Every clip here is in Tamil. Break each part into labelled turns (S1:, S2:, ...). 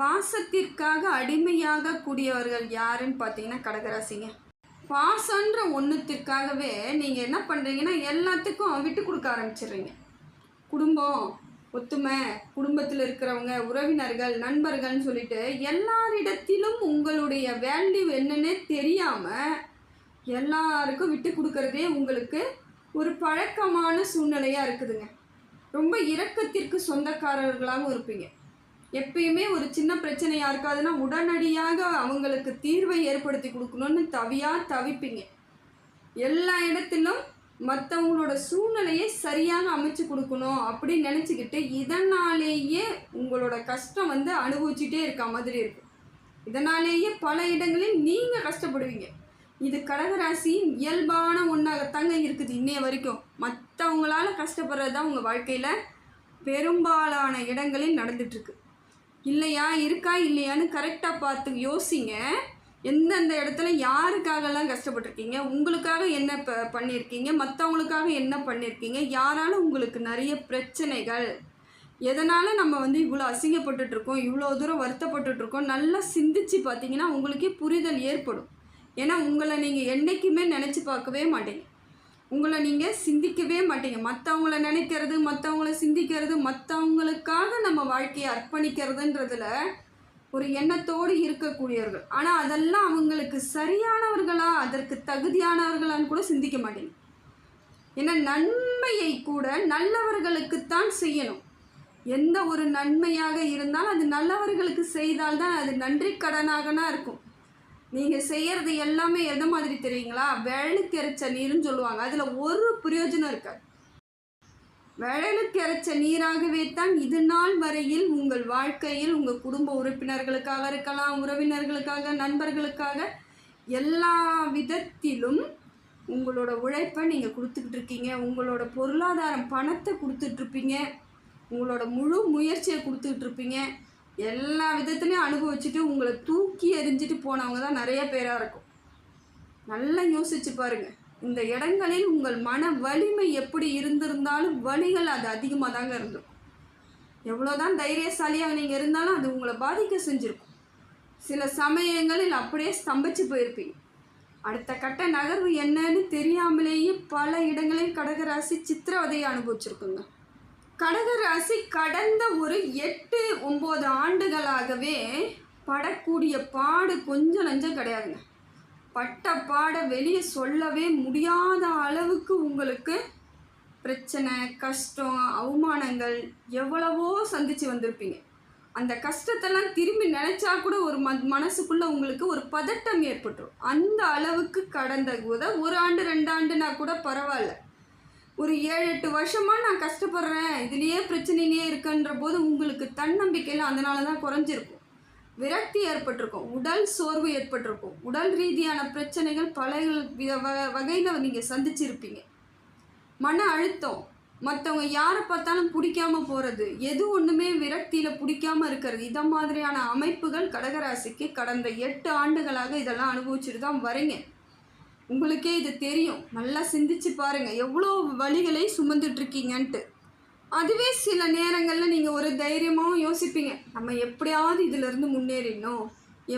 S1: பாசத்திற்காக அடிமையாக கூடியவர்கள் யாருன்னு பார்த்தீங்கன்னா கடகராசிங்க. பாசன்ற ஒன்றுத்திற்காகவே நீங்கள் என்ன பண்ணுறீங்கன்னா எல்லாத்துக்கும் விட்டு கொடுக்க ஆரம்பிச்சிடுறீங்க. குடும்பம், ஒத்துமை, குடும்பத்தில் இருக்கிறவங்க, உறவினர்கள், நண்பர்கள்னு சொல்லிட்டு எல்லாரிடத்திலும் உங்களுடைய வேல்யூ என்னன்னே தெரியாமல் எல்லாருக்கும் விட்டு கொடுக்கறதே உங்களுக்கு ஒரு பழக்கமான சூழ்நிலையாக இருக்குதுங்க. ரொம்ப இரக்கத்திற்கு சொந்தக்காரர்களாகவும் இருப்பீங்க. எப்பயுமே ஒரு சின்ன பிரச்சனை யாருக்காதுன்னா உடனடியாக அவங்களுக்கு தீர்வை ஏற்படுத்தி கொடுக்கணும்னு தவிப்பீங்க. எல்லா இடத்திலும் மற்றவங்களோட சூழ்நிலையை சரியாக அமைச்சு கொடுக்கணும் அப்படின்னு நினச்சிக்கிட்டு இதனாலேயே உங்களோட கஷ்டம் அனுபவிச்சுட்டே இருக்க மாதிரி இருக்கும். இதனாலேயே பல இடங்களில் நீங்கள் கஷ்டப்படுவீங்க. இது கடகராசியின் இயல்பான ஒன்றாகத்தாங்க இருக்குது இன்னைய வரைக்கும். மற்றவங்களால கஷ்டப்படுறது தான் உங்கள் வாழ்க்கையில் பெரும்பாலான இடங்களில் நடந்துட்டுருக்கு. இல்லையா, இருக்கா இல்லையான்னு கரெக்டாக பார்த்து யோசிங்க. எந்தெந்த இடத்துல யாருக்காகலாம் கஷ்டப்பட்டுருக்கீங்க, உங்களுக்காக என்ன பண்ணியிருக்கீங்க, மற்றவங்களுக்காக என்ன பண்ணியிருக்கீங்க, யாரால உங்களுக்கு நிறைய பிரச்சனைகள், எதனால் நம்ம இவ்வளோ அசிங்கப்பட்டுட்ருக்கோம், இவ்வளோ தூரம் வருத்தப்பட்டுட்ருக்கோம், நல்லா சிந்திச்சு பார்த்தீங்கன்னா உங்களுக்கே புரிதல் ஏற்படும். ஏன்னா உங்களை நீங்கள் என்றைக்குமே நினச்சி பார்க்கவே மாட்டீங்க, உங்களை நீங்கள் சிந்திக்கவே மாட்டீங்க. மற்றவங்கள நினைக்கிறது, மற்றவங்கள சிந்திக்கிறது, மற்றவங்களுக்காக நம்ம வாழ்க்கையை அர்ப்பணிக்கிறதுன்றதுல ஒரு எண்ணத்தோடு இருக்கக்கூடியவர்கள். ஆனால் அதெல்லாம் அவங்களுக்கு சரியானவர்களா, அதற்கு தகுதியானவர்களான்னு கூட சிந்திக்க மாட்டீங்க. ஏன்னா நன்மையை கூட நல்லவர்களுக்குத்தான் செய்யணும். எந்த ஒரு நன்மையாக இருந்தாலும் அது நல்லவர்களுக்கு செய்தால்தான் அது நன்றி கடனாகனா இருக்கும். நீங்கள் செய்கிறது எல்லாமே எந்த மாதிரி தெரியுங்களா, விழலுக்கு இறைச்ச நீருன்னு சொல்லுவாங்க. அதில் ஒரு பிரயோஜனம் இருக்காது. விழலுக்கு இறைச்ச நீராகவே தான் இது நாள் வரையில் உங்கள் வாழ்க்கையில் உங்கள் குடும்ப உறுப்பினர்களுக்காக இருக்கலாம், உறவினர்களுக்காக, நண்பர்களுக்காக, எல்லா விதத்திலும் உங்களோட உழைப்பை நீங்கள் கொடுத்துக்கிட்டு இருக்கீங்க. உங்களோட பொருளாதாரம் பணத்தை கொடுத்துட்ருப்பீங்க, உங்களோட முழு முயற்சியை கொடுத்துக்கிட்டு இருப்பீங்க. எல்லா விதத்துலையும் அனுபவிச்சுட்டு உங்களை தூக்கி எறிஞ்சிட்டு போனவங்க தான் நிறைய பேராக இருக்கும். நல்லா யோசிச்சு பாருங்கள். இந்த இடங்களில் உங்கள் மன வலிமை எப்படி இருந்திருந்தாலும் வலிகள் அது அதிகமாக தாங்க இருந்திருக்கும். எவ்வளோதான் தைரியசாலியாக நீங்கள் இருந்தாலும் அது உங்களை பாதிக்க செஞ்சுருக்கும். சில சமயங்களில் அப்படியே ஸ்தம்பிச்சு போயிருப்பீங்க. அடுத்த கட்ட நகர்வு என்னன்னு தெரியாமலேயே பல இடங்களில் கடகராசி சித்திரவதையை அனுபவிச்சிருக்குங்க. கடகராசி கடந்த ஒரு 8-9 ஆண்டுகளாகவே படக்கூடிய பாடு கொஞ்சம் நஞ்சம் கிடையாதுங்க. பட்ட பாடை வெளியே சொல்லவே முடியாத அளவுக்கு உங்களுக்கு பிரச்சனை, கஷ்டம், அவமானங்கள் எவ்வளவோ சந்தித்து வந்திருப்பீங்க. அந்த கஷ்டத்தெல்லாம் திரும்பி நினச்சா கூட ஒரு மனசுக்குள்ளே உங்களுக்கு ஒரு பதட்டம் ஏற்பட்டுரும். அந்த அளவுக்கு கடந்த ஒரு ஆண்டு 2 ஆண்டுனா கூட பரவாயில்ல. ஒரு 7-8 வருஷமாக நான் கஷ்டப்படுறேன், இதுலேயே பிரச்சனையிலேயே இருக்குன்ற போது உங்களுக்கு தன்னம்பிக்கையில் அதனால தான் குறைஞ்சிருக்கும். விரக்தி ஏற்பட்டிருக்கும், உடல் சோர்வு ஏற்பட்டிருக்கும், உடல் ரீதியான பிரச்சனைகள் பல வகையில் நீங்கள் சந்திச்சிருப்பீங்க. மன அழுத்தம், மற்றவங்க யாரை பார்த்தாலும் பிடிக்காமல் போகிறது, எது ஒன்றுமே விரக்தியில் பிடிக்காமல் இருக்கிறது, இதை மாதிரியான அமைப்புகள் கடகராசிக்கு கடந்த 8 ஆண்டுகளாக இதெல்லாம் அனுபவிச்சுட்டு தான் வரீங்க. உங்களுக்கே இது தெரியும். நல்லா சிந்திச்சு பாருங்கள் எவ்வளோ வழிகளை சுமந்துட்டுருக்கீங்கன்ட்டு. அதுவே சில நேரங்களில் நீங்கள் ஒரு தைரியமாகவும் யோசிப்பீங்க, நம்ம எப்படியாவது இதிலேருந்து முன்னேறிடணும்,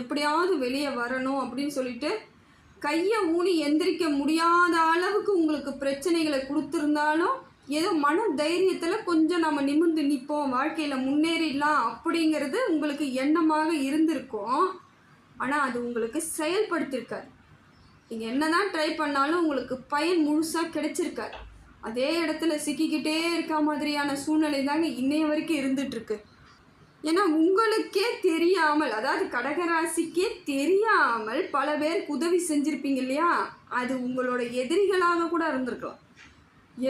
S1: எப்படியாவது வெளியே வரணும் அப்படின்னு சொல்லிட்டு கையை ஊனி எந்திரிக்க முடியாத அளவுக்கு உங்களுக்கு பிரச்சனைகளை கொடுத்துருந்தாலும் ஏதோ மன தைரியத்தில் கொஞ்சம் நம்ம நிமிர்ந்து நிற்போம், வாழ்க்கையில் முன்னேறிடலாம் அப்படிங்கிறது உங்களுக்கு எண்ணமாக இருந்திருக்கும். ஆனால் அது உங்களுக்கு செயல்படுத்தியிருக்காது. நீங்கள் என்ன தான் ட்ரை பண்ணாலும் உங்களுக்கு பயன் முழுசாக கிடைச்சிருக்காது. அதே இடத்துல சிக்கிக்கிட்டே இருக்க மாதிரியான சூழ்நிலை தாங்க இன்னைய வரைக்கும் இருந்துகிட்ருக்கு. ஏன்னா உங்களுக்கே தெரியாமல், அதாவது கடகராசிக்கே தெரியாமல் பல பேருக்கு உதவி செஞ்சுருப்பீங்க இல்லையா, அது உங்களோட எதிரிகளாக கூட இருந்திருக்கலாம்.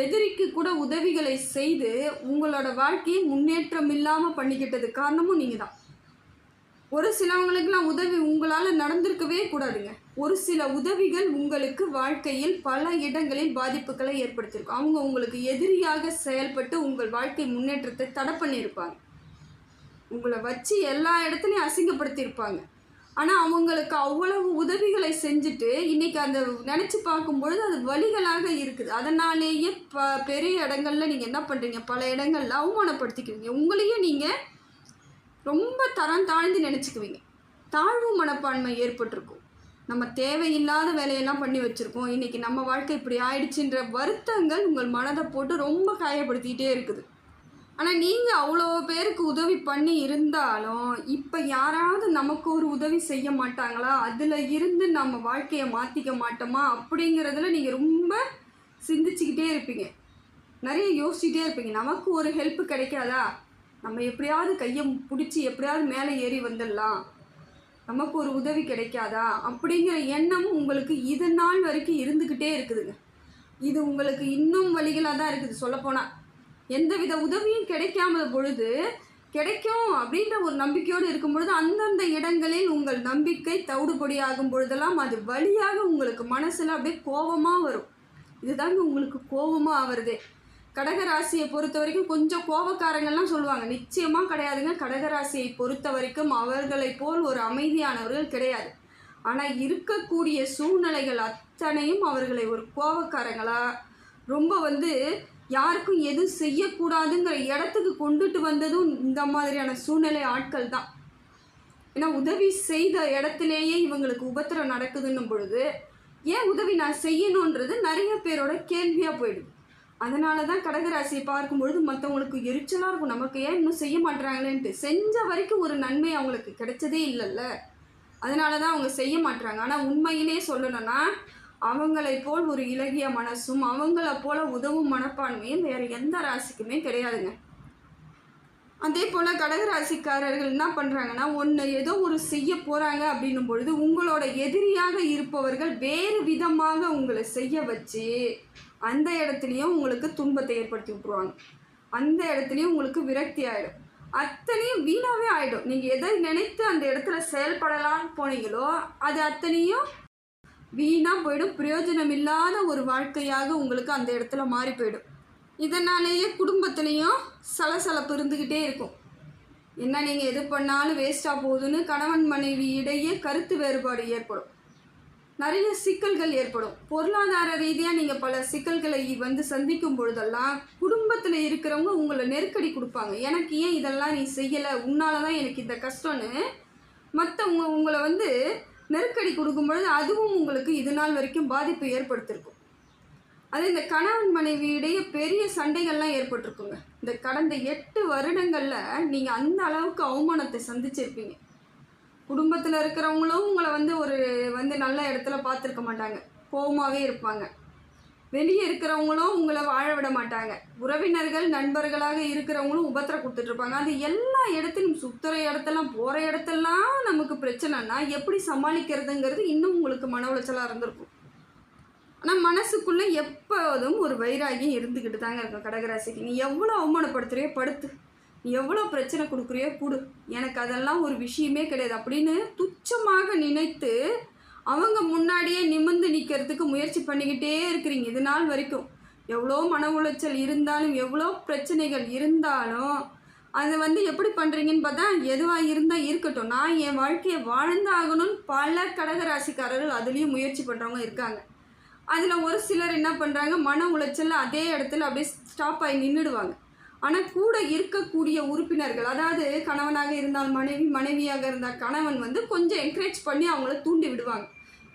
S1: எதிரிக்கு கூட உதவிகளை செய்து உங்களோட வாழ்க்கையை முன்னேற்றம் இல்லாமல் பண்ணிக்கிட்டது காரணமும் நீங்கள் தான். ஒரு சிலவங்களுக்கெல்லாம் உதவி உங்களால் நடந்திருக்கவே கூடாதுங்க. ஒரு சில உதவிகள் உங்களுக்கு வாழ்க்கையில் பல இடங்களில் பாதிப்புகளை ஏற்படுத்தியிருக்கும். அவங்க உங்களுக்கு எதிரியாக செயல்பட்டு உங்கள் வாழ்க்கை முன்னேற்றத்தை தடை பண்ணியிருப்பாங்க. உங்களை வச்சு எல்லா இடத்துலையும் அசிங்கப்படுத்தியிருப்பாங்க. ஆனால் அவங்களுக்கு அவ்வளவு உதவிகளை செஞ்சுட்டு இன்றைக்கி அந்த நினச்சி பார்க்கும்பொழுது அது வலிகளாக இருக்குது. அதனாலேயே பெரிய இடங்களில் நீங்கள் என்ன பண்ணுறீங்க, பல இடங்களில் அவமானப்படுத்திக்கிறீங்க. உங்களையே நீங்கள் ரொம்ப தரம் தாழ்ந்து நினச்சிக்குவீங்க. தாழ்வு மனப்பான்மை ஏற்பட்டிருக்கும். நம்ம தேவையில்லாத வேலையெல்லாம் பண்ணி வச்சுருக்கோம், இன்றைக்கி நம்ம வாழ்க்கை இப்படி ஆயிடுச்சுன்ற வருத்தங்கள் உங்கள் மனதை போட்டு ரொம்ப காயப்படுத்திக்கிட்டே இருக்குது. ஆனால் நீங்கள் அவ்வளோ பேருக்கு உதவி பண்ணி இருந்தாலும் இப்போ யாராவது நமக்கு ஒரு உதவி செய்ய மாட்டாங்களா, அதில் இருந்து நம்ம வாழ்க்கையை மாற்றிக்க மாட்டோமா அப்படிங்கிறதுல நீங்கள் ரொம்ப சிந்திச்சுக்கிட்டே இருப்பீங்க. நிறைய யோசிச்சுட்டே இருப்பீங்க. நமக்கு ஒரு ஹெல்ப் கிடைக்காதா, நம்ம எப்படியாவது கையை பிடிச்சி எப்படியாவது மேலே ஏறி வந்துடலாம், நமக்கு ஒரு உதவி கிடைக்காதா அப்படிங்கிற எண்ணம் உங்களுக்கு இது நாள் வரைக்கும் இருந்துக்கிட்டே இருக்குதுங்க. இது உங்களுக்கு இன்னும் வழிகளாக தான் இருக்குது. சொல்லப்போனால் எந்தவித உதவியும் கிடைக்காம பொழுது கிடைக்கும் அப்படின்ற ஒரு நம்பிக்கையோடு இருக்கும் பொழுது அந்தந்த இடங்களில் உங்கள் நம்பிக்கை தவிடுபொடியாகும் பொழுதெல்லாம் அது வழியாக உங்களுக்கு மனசில் அப்படியே கோபமாக வரும். இதுதாங்க உங்களுக்கு கோபமாக ஆவறதே. கடகராசியை பொறுத்த வரைக்கும் கொஞ்சம் கோபக்காரங்கள்லாம் சொல்லுவாங்க, நிச்சயமாக கிடையாதுங்க. கடகராசியை பொறுத்த வரைக்கும் அவர்களை போல் ஒரு அமைதியானவர்கள் கிடையாது. ஆனால் இருக்கக்கூடிய சூழ்நிலைகள் அத்தனையும் அவர்களை ஒரு கோபக்காரங்களாக ரொம்ப யாருக்கும் எதுவும் செய்யக்கூடாதுங்கிற இடத்துக்கு கொண்டுட்டு வந்ததும் இந்த மாதிரியான சூழ்நிலை ஆட்கள் தான். ஏன்னா உதவி செய்த இடத்துலையே இவங்களுக்கு உபத்திரம் நடக்குதுன்னும் பொழுது ஏன் உதவி நான் செய்யணுன்றது நிறைய பேரோட கேள்வியாக போயிடுது. அதனால தான் கடகராசியை பார்க்கும் பொழுது மற்றவங்களுக்கு எரிச்சலாக இருக்கும், நமக்கு ஏன் இன்னும் செய்ய மாட்டுறாங்களேன்ட்டு. செஞ்ச வரைக்கும் ஒரு நன்மை அவங்களுக்கு கிடைச்சதே இல்லைல்ல, அதனால தான் அவங்க செய்ய மாட்டுறாங்க. ஆனால் உண்மையிலே சொல்லணும்னா அவங்களை போல் ஒரு இலகிய மனசும் அவங்கள போல் உதவும் மனப்பான்மையும் வேறு எந்த ராசிக்குமே கிடையாதுங்க. அதே போல் கடகராசிக்காரர்கள் என்ன பண்ணுறாங்கன்னா, ஒன்று ஏதோ ஒரு செய்ய போகிறாங்க அப்படின்னும் பொழுது உங்களோட எதிரியாக இருப்பவர்கள் வேறு விதமாக உங்களை செய்ய வச்சு அந்த இடத்துலையும் உங்களுக்கு துன்பத்தை ஏற்படுத்தி விட்ருவாங்க. அந்த இடத்துலையும் உங்களுக்கு விரக்தி ஆகிடும், அத்தனையும் வீணாகவே ஆகிடும். நீங்கள் எதை நினைத்து அந்த இடத்துல செயல்படலான்னு போனீங்களோ அது அத்தனையும் வீணாக போயிடும். பிரயோஜனம் இல்லாத ஒரு வாழ்க்கையாக உங்களுக்கு அந்த இடத்துல மாறி போயிடும். இதனாலேயே குடும்பத்துலேயும் சலசலப்பு இருந்துக்கிட்டே இருக்கும். என்ன நீங்கள் எது பண்ணாலும் வேஸ்ட்டாக போகுதுன்னு கணவன் மனைவி இடையே கருத்து வேறுபாடு ஏற்படும், நிறைய சிக்கல்கள் ஏற்படும். பொருளாதார ரீதியாக நீங்கள் பல சிக்கல்களை சந்திக்கும் பொழுதெல்லாம் குடும்பத்தில் இருக்கிறவங்க உங்களை நெருக்கடி கொடுப்பாங்க. எனக்கு ஏன் இதெல்லாம் நீ செய்யலை, உன்னால தான் எனக்கு இந்த கஷ்டம்னு மற்றவங்க உங்களை நெருக்கடி கொடுக்கும் பொழுது அதுவும் உங்களுக்கு இது நாள் வரைக்கும் பாதிப்பு ஏற்படுத்தியிருக்கும். அது இந்த கணவன் மனைவி இடையே பெரிய சண்டைகள்லாம் ஏற்பட்டிருக்குங்க. இந்த கடந்த 8 வருடங்களில் நீங்கள் அந்த அளவுக்கு அவமானத்தை சந்திச்சிருப்பீங்க. குடும்பத்தில் இருக்கிறவங்களும் உங்களை ஒரு நல்ல இடத்துல பார்த்துருக்க மாட்டாங்க, கோபமாகவே இருப்பாங்க. வெளியே இருக்கிறவங்களும் உங்களை வாழ விட மாட்டாங்க. உறவினர்கள் நண்பர்களாக இருக்கிறவங்களும் உபத்திரம் கொடுத்துட்ருப்பாங்க. அது எல்லா இடத்துலையும் சுற்றுற இடத்தெல்லாம் போகிற இடத்தெல்லாம் நமக்கு பிரச்சனைனா எப்படி சமாளிக்கிறதுங்கிறது இன்னும் உங்களுக்கு மன உளைச்சலாக இருந்திருக்கும். ஆனால் மனசுக்குள்ளே எப்போதும் ஒரு வைராகியம் இருந்துக்கிட்டு தாங்க இருக்கும் கடகராசிக்கு. நீ எவ்வளோ அவமானப்படுத்துறியோ படுத்து, நீ எவ்வளோ பிரச்சனை கொடுக்குறியோ கொடு, எனக்கு அதெல்லாம் ஒரு விஷயமே கிடையாது அப்படின்னு துச்சமாக நினைத்து அவங்க முன்னாடியே நிமிர்ந்து நிற்கிறதுக்கு முயற்சி பண்ணிக்கிட்டே இருக்கிறீங்க இது நாள் வரைக்கும். எவ்வளோ மன உளைச்சல் இருந்தாலும் எவ்வளோ பிரச்சனைகள் இருந்தாலும் அதை எப்படி பண்ணுறீங்கன்னு பார்த்தா, எதுவாக இருந்தால் இருக்கட்டும், நான் என் வாழ்க்கையை வாழ்ந்தாகணும்னு பல கடகராசிக்காரர்கள் அதுலேயும் முயற்சி பண்ணுறவங்க இருக்காங்க. அதில் ஒரு சிலர் என்ன பண்ணுறாங்க, மன உளைச்சலில் அதே இடத்துல அப்படியே ஸ்டாப் ஆகி நின்றுடுவாங்க. ஆனால் கூட இருக்கக்கூடிய உறுப்பினர்கள், அதாவது கணவனாக இருந்தால் மனைவி, மனைவியாக இருந்தால் கணவன் கொஞ்சம் என்கரேஜ் பண்ணி அவங்கள தூண்டி விடுவாங்க.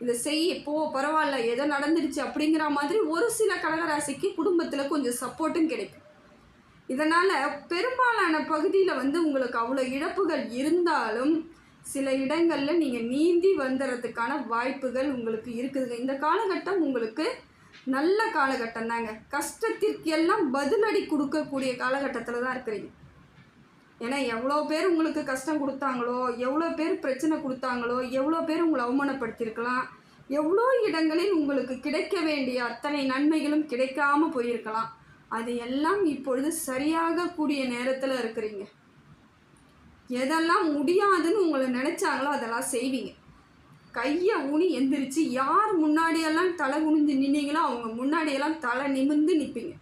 S1: இதை செய், போ, பரவாயில்ல, ஏதோ நடந்துடுச்சு அப்படிங்கிற மாதிரி ஒரு சில கடகராசிக்கு குடும்பத்தில் கொஞ்சம் சப்போர்ட்டும் கிடைக்கும். இதனால் பெரும்பாலான பகுதியில் உங்களுக்கு அவ்வளோ இழப்புகள் இருந்தாலும் சில இடங்களில் நீங்கள் நீந்தி வந்துடுறதுக்கான வாய்ப்புகள் உங்களுக்கு இருக்குதுங்க. இந்த காலகட்டம் உங்களுக்கு நல்ல காலகட்டம் தாங்க. கஷ்டத்திற்கு எல்லாம் பதிலடி கொடுக்கக்கூடிய காலகட்டத்தில் தான் இருக்கிறீங்க. ஏன்னா எவ்வளோ பேர் உங்களுக்கு கஷ்டம் கொடுத்தாங்களோ, எவ்வளோ பேர் பிரச்சனை கொடுத்தாங்களோ, எவ்வளோ பேர் உங்களை அவமானப்படுத்தியிருக்கலாம், எவ்வளோ இடங்களில் உங்களுக்கு கிடைக்க வேண்டிய அத்தனை நன்மைகளும் கிடைக்காம போயிருக்கலாம். அது எல்லாம் இப்பொழுது சரியாக கூடிய நேரத்தில் இருக்கிறீங்க. எதெல்லாம் முடியாதுன்னு உங்களை நினச்சாங்களோ அதெல்லாம் செய்வீங்க. கையை ஊனி எந்திரிச்சு யார் முன்னாடியெல்லாம் தலை குனிஞ்சு நின்னீங்களோ அவங்க முன்னாடியெல்லாம் தலை நிமிர்ந்து நிற்பீங்க.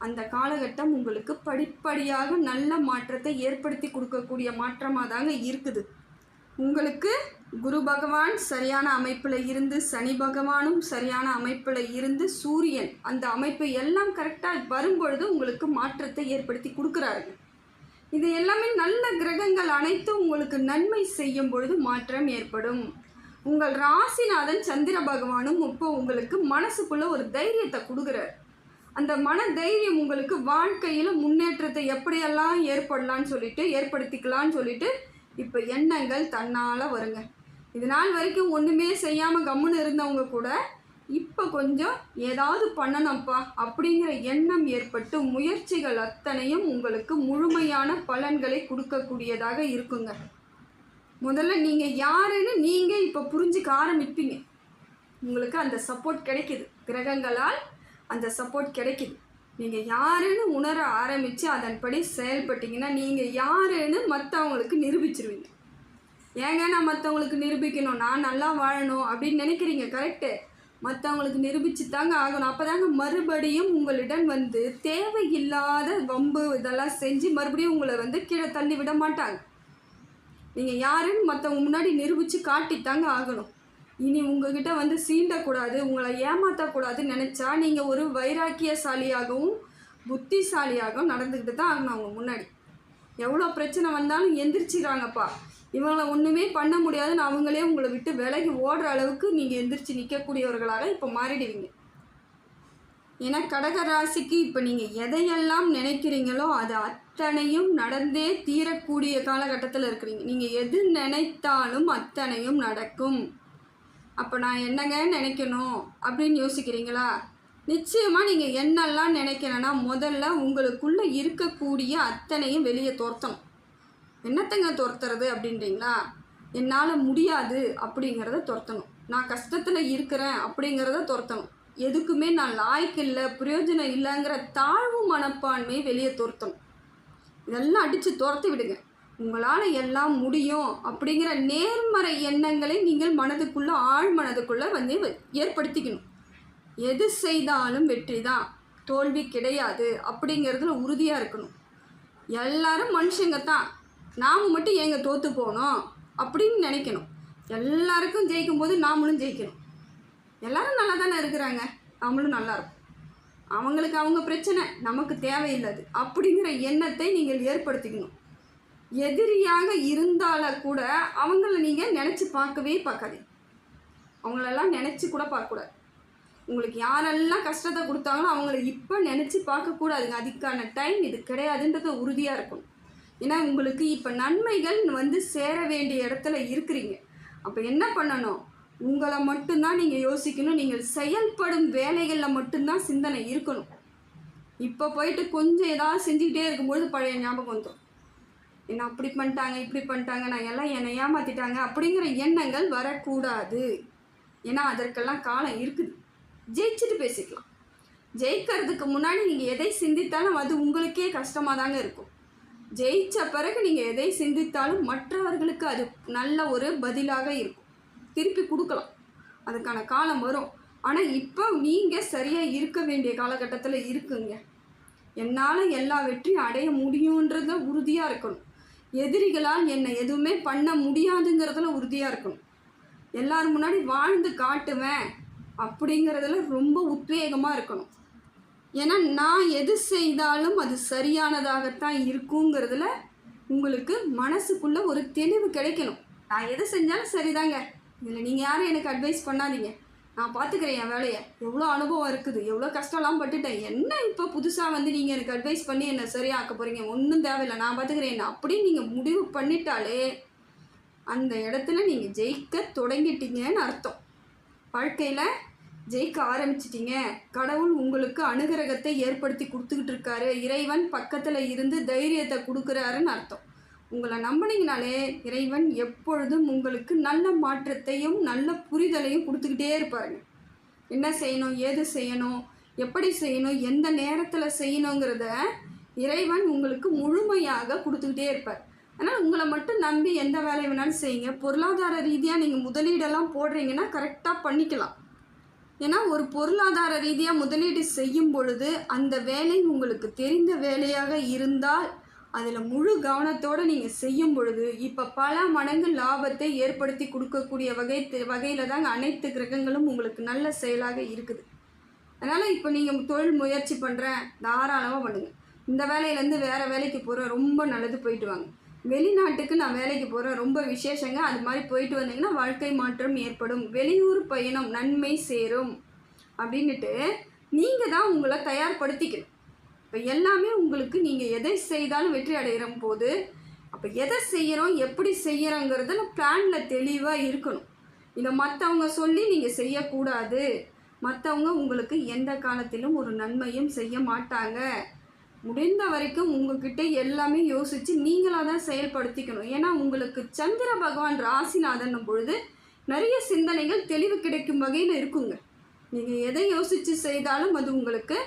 S1: அந்த காலகட்டம் உங்களுக்கு படிப்படியாக நல்ல மாற்றத்தை ஏற்படுத்தி கொடுக்கக்கூடிய மாற்றமாக தாங்க இருக்குது. உங்களுக்கு குரு பகவான் சரியான அமைப்பில் இருந்து, சனி பகவானும் சரியான அமைப்பில் இருந்து, சூரியன் அந்த அமைப்பு எல்லாம் கரெக்டாக வரும்பொழுது உங்களுக்கு மாற்றத்தை ஏற்படுத்தி கொடுக்குறாருங்க. இது எல்லாமே நல்ல கிரகங்கள் அனைத்தும் உங்களுக்கு நன்மை செய்யும் பொழுது மாற்றம் ஏற்படும். உங்கள் ராசிநாதன் சந்திர பகவானும் இப்போ உங்களுக்கு மனசுக்குள்ள ஒரு தைரியத்தை கொடுக்குறார். அந்த மன தைரியம் உங்களுக்கு வாழ்க்கையில் முன்னேற்றத்தை எப்படியெல்லாம் ஏற்படுத்திக்கலான்னு சொல்லிட்டு இப்போ எண்ணங்கள் தன்னால் வருங்க. இது நாள் வரைக்கும் ஒன்றுமே செய்யாமல் கம்முன்னு இருந்தவங்க கூட இப்போ கொஞ்சம் ஏதாவது பண்ணணும்ப்பா அப்படிங்கிற எண்ணம் ஏற்பட்டு முயற்சிகள் அத்தனையும் உங்களுக்கு முழுமையான பலன்களை கொடுக்கக்கூடியதாக இருக்குங்க. முதல்ல நீங்கள் யாருன்னு நீங்கள் இப்போ புரிஞ்சுக்க ஆரம்பிப்பீங்க. உங்களுக்கு அந்த சப்போர்ட் கிடைக்கிது, கிரகங்களால் அந்த சப்போர்ட் கிடைக்கிது. நீங்கள் யாருன்னு உணர ஆரம்பித்து அதன்படி செயல்பட்டீங்கன்னா நீங்கள் யாருன்னு மற்றவங்களுக்கு நிரூபிச்சிருவீங்க. ஏங்க நான் மற்றவங்களுக்கு நிரூபிக்கணும், நான் நல்லா வாழணும் அப்படின்னு நினைக்கிறீங்க, கரெக்டு. மற்றவங்களுக்கு நிரூபித்து தாங்க ஆகணும். அப்போ தாங்க மறுபடியும் உங்களிடம் வந்து தேவையில்லாத வம்பு இதெல்லாம் செஞ்சு மறுபடியும் உங்களை கீழே தள்ளி விட மாட்டாங்க. நீங்கள் யாருன்னு மற்றவங்க முன்னாடி நிரூபித்து காட்டித்தாங்க ஆகணும். இனி உங்ககிட்ட சீண்டக்கூடாது, உங்களை ஏமாற்றக்கூடாதுன்னு நினச்சா நீங்கள் ஒரு வைராக்கியசாலியாகவும் புத்திசாலியாகவும் நடந்துக்கிட்டு தான் ஆகணும். அவங்க முன்னாடி எவ்வளோ பிரச்சனை வந்தாலும் எந்திரிச்சிடுறாங்கப்பா, இவங்களை ஒன்றுமே பண்ண முடியாதுன்னு அவங்களே உங்களை விட்டு விலகி ஓடுற அளவுக்கு நீங்கள் எந்திரிச்சு நிற்கக்கூடியவர்களாக இப்போ மாறிடுவீங்க. ஏன்னா கடக ராசிக்கு இப்போ நீங்கள் எதையெல்லாம் நினைக்கிறீங்களோ அது அத்தனையும் நடந்தே தீரக்கூடிய காலகட்டத்தில் இருக்கிறீங்க. நீங்கள் எது நினைத்தாலும் அத்தனையும் நடக்கும். அப்போ நான் என்னங்க நினைக்கணும் அப்படின்னு யோசிக்கிறீங்களா? நிச்சயமாக நீங்கள் என்னெல்லாம் நினைக்கணும்னா முதல்ல உங்களுக்குள்ளே இருக்கக்கூடிய அத்தனையும் வெளியே துரத்தணும். என்னத்தங்க துரத்துறது அப்படின்றீங்களா? என்னால் முடியாது அப்படிங்கிறத துரத்தணும். நான் கஷ்டத்தில் இருக்கிறேன் அப்படிங்கிறத துரத்தணும். எதுக்குமே நான் லாய்க்கு இல்லை, பிரயோஜனம் இல்லைங்கிற தாழ்வு மனப்பான்மையை வெளியே துரத்தணும். இதெல்லாம் அடித்து துரத்தி விடுங்க. உங்களால் எல்லாம் முடியும் அப்படிங்கிற நேர்மறை எண்ணங்களை நீங்கள் மனதுக்குள்ளே ஆழ் மனதுக்குள்ளே ஏற்படுத்திக்கணும். எது செய்தாலும் வெற்றி தான், தோல்வி கிடையாது அப்படிங்கிறதுல உறுதியாக இருக்கணும். எல்லாரும் மனுஷங்க தான், நாம் மட்டும் ஏங்க தோற்று போகணும் அப்படின்னு நினைக்கணும். எல்லாருக்கும் ஜெயிக்கும்போது நாமளும் ஜெயிக்கணும். எல்லோரும் நல்லா தானே இருக்கிறாங்க, நம்மளும் நல்லா இருக்கும். அவங்களுக்கு அவங்க பிரச்சனை, நமக்கு தேவையில்லாது அப்படிங்கிற எண்ணத்தை நீங்கள் ஏற்படுத்திக்கணும். எதிரியாக இருந்தாலும் கூட அவங்கள நீங்கள் நினச்சி பார்க்காதீங்க. அவங்களெல்லாம் நினச்சி கூட பார்க்கக்கூடாது. உங்களுக்கு யாரெல்லாம் கஷ்டத்தை கொடுத்தாங்களோ அவங்கள இப்போ நினச்சி பார்க்கக்கூடாதுங்க. அதுக்கான டைம் இது கிடையாதுன்றது உறுதியாக இருக்கணும். ஏன்னா உங்களுக்கு இப்போ நன்மைகள் சேர வேண்டிய இடத்துல இருக்கிறீங்க. அப்போ என்ன பண்ணணும்? உங்களை மட்டும்தான் நீங்கள் யோசிக்கணும். நீங்கள் செயல்படும் வேலைகளில் மட்டும்தான் சிந்தனை இருக்கணும். இப்போ போயிட்டு கொஞ்சம் ஏதாவது செஞ்சுக்கிட்டே இருக்கும்பொழுது பழைய ஞாபகம் வந்துடும். என்ன அப்படி பண்ணிட்டாங்க, இப்படி பண்ணிட்டாங்க, நான் எல்லாம் என்னை ஏமாற்றிட்டாங்க அப்படிங்கிற எண்ணங்கள் வரக்கூடாது. ஏன்னா அதற்கெல்லாம் காலம் இருக்குது. ஜெயிச்சுட்டு பேசிக்கலாம். ஜெயிக்கிறதுக்கு முன்னாடி நீங்கள் எதை சிந்தித்தாலும் அது உங்களுக்கே கஷ்டமாக தாங்க இருக்கும். ஜெயித்த பிறகு நீங்கள் எதை சிந்தித்தாலும் மற்றவர்களுக்கு அது நல்ல ஒரு பதிலாக இருக்கும். திருப்பி கொடுக்கலாம், அதுக்கான காலம் வரும். ஆனால் இப்போ நீங்கள் சரியாக இருக்க வேண்டிய காலகட்டத்தில் இருக்குங்க. என்னால் எல்லா வெற்றியும் அடைய முடியுன்றத உறுதியாக இருக்கணும். எதிரிகளால் என்னை எதுவுமே பண்ண முடியாதுங்கிறதுல உறுதியாக இருக்கணும். எல்லாரும் முன்னாடி வாழ்ந்து காட்டுவேன் அப்படிங்கிறதுல ரொம்ப உத்வேகமாக இருக்கணும். ஏன்னா நான் எது செய்தாலும் அது சரியானதாகத்தான் இருக்குங்கிறதுல உங்களுக்கு மனசுக்குள்ளே ஒரு தெளிவு கிடைக்கணும். நான் எது செஞ்சாலும் சரிதாங்க, இதில் நீங்கள் யாரும் எனக்கு அட்வைஸ் பண்ணாதீங்க, நான் பார்த்துக்கிறேன் என் வேலையை, எவ்வளோ அனுபவம் இருக்குது, எவ்வளோ கஷ்டம்லாம் பட்டுட்டேன், என்ன இப்போ புதுசாக நீங்கள் எனக்கு அட்வைஸ் பண்ணி என்னை சரியாக்க போகிறீங்க, ஒன்றும் தேவையில்லை, நான் பார்த்துக்கிறேன் என்ன அப்படின்னு நீங்கள் முடிவு பண்ணிட்டாலே அந்த இடத்துல நீங்கள் ஜெயிக்க தொடங்கிட்டீங்கன்னு அர்த்தம். வாழ்க்கையில் ஜெயிக்க ஆரம்பிச்சிட்டிங்க. கடவுள் உங்களுக்கு அனுகிரகத்தை ஏற்படுத்தி கொடுத்துக்கிட்டு இருக்காரு. இறைவன் பக்கத்தில் இருந்து தைரியத்தை கொடுக்குறாருன்னு அர்த்தம். உங்களை நம்பினீங்கனாலே இறைவன் எப்பொழுதும் உங்களுக்கு நல்ல மாற்றத்தையும் நல்ல புரிதலையும் கொடுத்துக்கிட்டே இருப்பாருங்க. என்ன செய்யணும், ஏது செய்யணும், எப்படி செய்யணும், எந்த நேரத்தில் செய்யணுங்கிறத இறைவன் உங்களுக்கு முழுமையாக கொடுத்துக்கிட்டே இருப்பார். அதனால் உங்களை மட்டும் நம்பி எந்த வேலையை வேணாலும் செய்யுங்க. பொருளாதார ரீதியாக நீங்கள் முதலீடெல்லாம் போடுறீங்கன்னா கரெக்டாக பண்ணிக்கலாம். ஏன்னா ஒரு பொருளாதார ரீதியாக முதலீடு செய்யும் பொழுது அந்த வேலை உங்களுக்கு தெரிந்த வேலையாக இருந்தால் அதில் முழு கவனத்தோடு நீங்கள் செய்யும் பொழுது இப்போ பல மடங்கு லாபத்தை ஏற்படுத்தி கொடுக்கக்கூடிய வகையில் தாங்க அனைத்து கிரகங்களும் உங்களுக்கு நல்ல செயலாக இருக்குது. அதனால் இப்போ நீங்கள் தொழில் முயற்சி பண்ணுறேன், தாராளமாக பண்ணுங்கள். இந்த வேலையிலேருந்து வேறு வேலைக்கு போகிறேன், ரொம்ப நல்லது, போயிட்டு வாங்க. வெளிநாட்டுக்கு நான் வேலைக்கு போகிறேன், ரொம்ப விசேஷங்க, அது மாதிரி போயிட்டு வந்தீங்கன்னா வாழ்க்கை மாற்றம் ஏற்படும். வெளியூர் பயணம் நன்மை சேரும் அப்படின்ட்டு நீங்கள் தான் உங்களை தயார்படுத்திக்கணும். இப்போ எல்லாமே உங்களுக்கு நீங்கள் எதை செய்தாலும் வெற்றி அடைகிற போது, அப்போ எதை செய்கிறோம், எப்படி செய்கிறோங்கிறதுல பிளானில் தெளிவாக இருக்கணும். இதை மற்றவங்க சொல்லி நீங்கள் செய்யக்கூடாது. மற்றவங்க உங்களுக்கு எந்த காலத்திலும் ஒரு நன்மையும் செய்ய மாட்டாங்க. முடிந்த வரைக்கும் உங்ககிட்ட எல்லாமே யோசித்து நீங்களாக தான் செயல்படுத்திக்கணும். ஏன்னா உங்களுக்கு சந்திர பகவான் ராசிநாதன் பொழுது நிறைய சிந்தனைகள் தெளிவு கிடைக்கும் வகையில் இருக்குங்க. நீங்கள் எதை யோசித்து செய்தாலும் அது உங்களுக்கு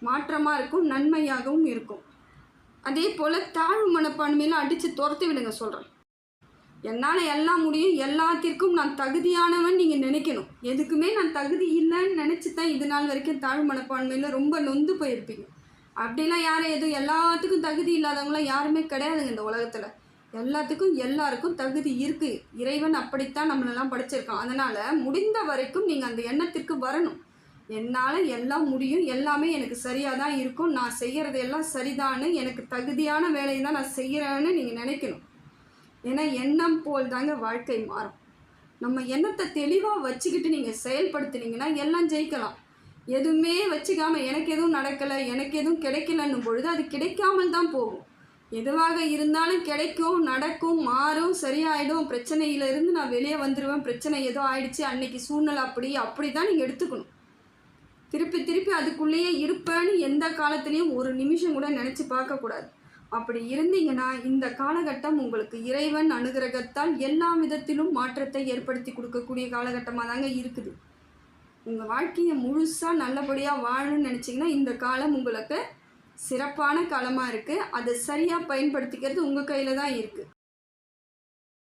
S1: மாற்றமாக இருக்கும், நன்மையாகவும் இருக்கும். அதே போல் தாழ்வு மனப்பான்மையில் அடித்து துரத்தி விடுங்க. சொல்கிறேன், என்னால் எல்லாம் முடியும், எல்லாத்திற்கும் நான் தகுதியானவன் நீங்கள் நினைக்கணும். எதுக்குமே நான் தகுதி இல்லைன்னு நினச்சி தான் இது நாள் வரைக்கும் தாழ்வு மனப்பான்மையில் ரொம்ப நொந்து போயிருப்பீங்க. அப்படிலாம் யாரும் எதுவும் எல்லாத்துக்கும் தகுதி இல்லாதவங்களாம் யாருமே கிடையாதுங்க இந்த உலகத்தில். எல்லாத்துக்கும் எல்லாருக்கும் தகுதி இருக்குது. இறைவன் அப்படித்தான் நம்மளெல்லாம் படைச்சிருக்கான். அதனால் முடிந்த வரைக்கும் நீங்கள் அந்த எண்ணத்திற்கு வரணும். என்னால் எல்லாம் முடியும், எல்லாமே எனக்கு சரியாக தான் இருக்கும், நான் செய்கிறது எல்லாம் சரிதான்னு, எனக்கு தகுதியான வேலையை தான் நான் செய்கிறேன்னு நீங்கள் நினைக்கணும். ஏன்னா எண்ணம் போல் தாங்க வாழ்க்கை மாறும். நம்ம எண்ணத்தை தெளிவாக வச்சுக்கிட்டு நீங்கள் செயல்படுத்துனீங்கன்னா எல்லாம் ஜெயிக்கலாம். எதுவுமே வச்சுக்காமல் எனக்கு எதுவும் நடக்கலை, எனக்கு எதுவும் கிடைக்கலன்னும் பொழுது அது கிடைக்காமல் தான் போகும். எதுவாக இருந்தாலும் கிடைக்கும், நடக்கும், மாறும், சரியாயிடும். பிரச்சனையிலேருந்து நான் வெளியே வந்துடுவேன். பிரச்சனை ஏதோ ஆயிடுச்சு, அன்னைக்கு சூழ்நிலை அப்படி தான் நீங்கள் எடுத்துக்கணும். திருப்பி அதுக்குள்ளேயே இருப்பேன்னு எந்த காலத்துலேயும் ஒரு நிமிஷம் கூட நினச்சி பார்க்கக்கூடாது. அப்படி இருந்தீங்கன்னா இந்த காலகட்டம் உங்களுக்கு இறைவன் அனுகிரகத்தால் எல்லா விதத்திலும் மாற்றத்தை ஏற்படுத்தி கொடுக்கக்கூடிய காலகட்டமாக தாங்க இருக்குது. உங்கள் வாழ்க்கையை முழுசாக நல்லபடியாக வாழணும்னு நினச்சிங்கன்னா இந்த காலம் உங்களுக்கு சிறப்பான காலமாக இருக்குது. அதை சரியாக பயன்படுத்திக்கிறது உங்கள் கையில் தான் இருக்குது.